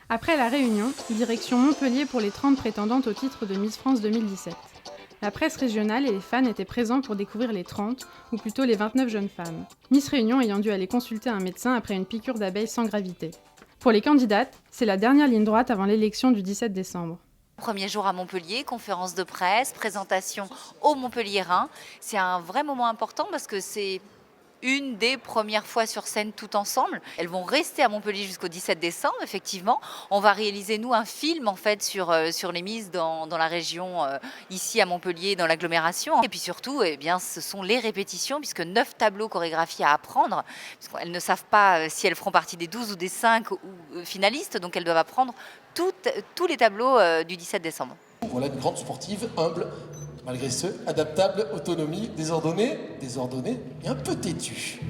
Après la réunion, direction Montpellier pour les 30 prétendantes au titre de Miss France 2017. La presse régionale et les fans étaient présents pour découvrir les 30, ou plutôt les 29 jeunes femmes. Miss Réunion ayant dû aller consulter un médecin après une piqûre d'abeille sans gravité. Pour les candidates, c'est la dernière ligne droite avant l'élection du 17 décembre. Premier jour à Montpellier, conférence de presse, présentation aux Montpelliérains. C'est un vrai moment important parce que c'est une des premières fois sur scène tout ensemble. Elles vont rester à Montpellier jusqu'au 17 décembre, effectivement. On va réaliser, nous, un film, en fait, sur les Miss dans la région, ici à Montpellier, dans l'agglomération. Et puis surtout, eh bien, ce sont les répétitions, puisque 9 tableaux chorégraphiés à apprendre. Elles ne savent pas si elles feront partie des 12 ou des 5 ou, finalistes, donc elles doivent apprendre tous les tableaux du 17 décembre. Voilà une grande sportive, humble, malgré ce, adaptable, autonomie, désordonnée et un peu têtue.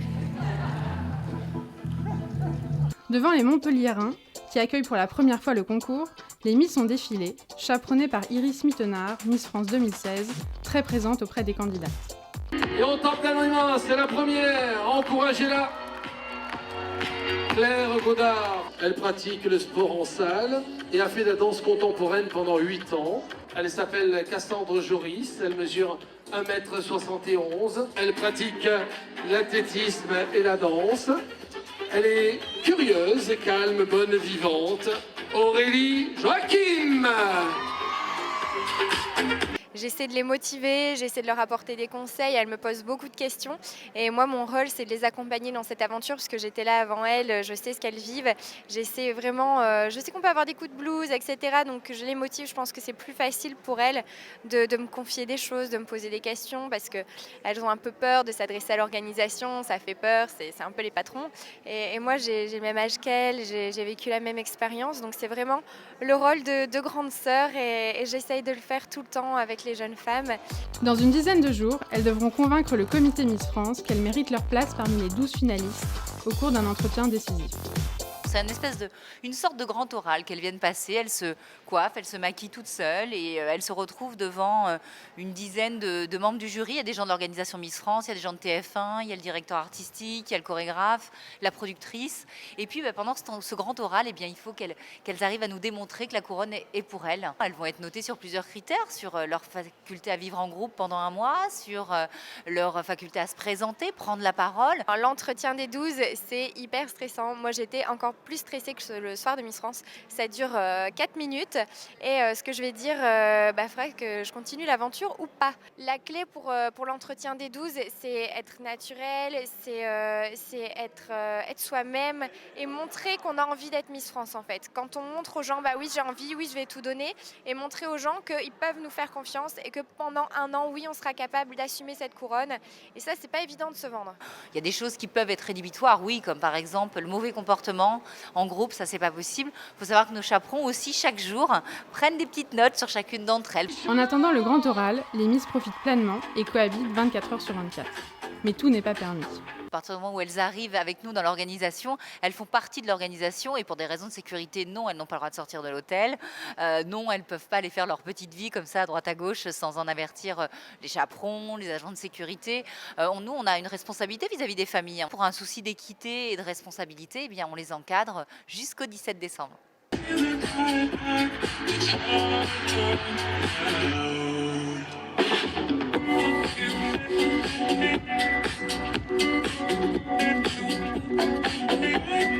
Devant les Montpelliérains, qui accueillent pour la première fois le concours, les Miss ont défilé, chaperonnées par Iris Mittenard, Miss France 2016, très présente auprès des candidates. Et on tente la main, c'est la première, encouragez-la. Claire Godard, elle pratique le sport en salle et a fait de la danse contemporaine pendant 8 ans. Elle s'appelle Cassandre Joris, elle mesure 1m71. Elle pratique l'athlétisme et la danse. Elle est curieuse, calme, bonne, vivante. Aurélie Joachim. J'essaie de les motiver, j'essaie de leur apporter des conseils, elles me posent beaucoup de questions et moi mon rôle c'est de les accompagner dans cette aventure parce que j'étais là avant elles, je sais ce qu'elles vivent, j'essaie vraiment, je sais qu'on peut avoir des coups de blues etc. donc je les motive, je pense que c'est plus facile pour elles de me confier des choses, de me poser des questions parce qu'elles ont un peu peur de s'adresser à l'organisation, ça fait peur, c'est un peu les patrons et moi j'ai le même âge qu'elles, j'ai vécu la même expérience donc c'est vraiment le rôle de grande sœur et j'essaye de le faire tout le temps avec les jeunes femmes. Dans une dizaine de jours, elles devront convaincre le comité Miss France qu'elles méritent leur place parmi les 12 finalistes au cours d'un entretien décisif. C'est une sorte de grand oral qu'elles viennent passer. Elles se coiffent, elles se maquillent toutes seules et elles se retrouvent devant une dizaine de membres du jury. Il y a des gens de l'organisation Miss France, il y a des gens de TF1, il y a le directeur artistique, il y a le chorégraphe, la productrice. Et puis pendant ce grand oral, eh bien, il faut qu'elles arrivent à nous démontrer que la couronne est pour elles. Elles vont être notées sur plusieurs critères, sur leur faculté à vivre en groupe pendant un mois, sur leur faculté à se présenter, prendre la parole. L'entretien des 12, c'est hyper stressant. Moi, j'étais encore plus stressée que le soir de Miss France. Ça dure 4 minutes et ce que je vais dire, faudrait que je continue l'aventure ou pas. La clé pour l'entretien des 12, c'est être naturel, c'est être soi-même et montrer qu'on a envie d'être Miss France en fait. Quand on montre aux gens, bah oui j'ai envie, oui je vais tout donner et montrer aux gens qu'ils peuvent nous faire confiance et que pendant un an, oui on sera capable d'assumer cette couronne et ça c'est pas évident de se vendre. Il y a des choses qui peuvent être rédhibitoires, oui, comme par exemple le mauvais comportement en groupe, ça c'est pas possible. Il faut savoir que nos chaperons aussi chaque jour prennent des petites notes sur chacune d'entre elles. En attendant le grand oral, les Miss profitent pleinement et cohabitent 24 heures sur 24. Mais tout n'est pas permis. À partir du moment où elles arrivent avec nous dans l'organisation, elles font partie de l'organisation et pour des raisons de sécurité, non, elles n'ont pas le droit de sortir de l'hôtel. Non, elles ne peuvent pas aller faire leur petite vie comme ça à droite à gauche sans en avertir les chaperons, les agents de sécurité. Nous, on a une responsabilité vis-à-vis des familles. Pour un souci d'équité et de responsabilité, eh bien, on les encadre jusqu'au 17 décembre. Thank you.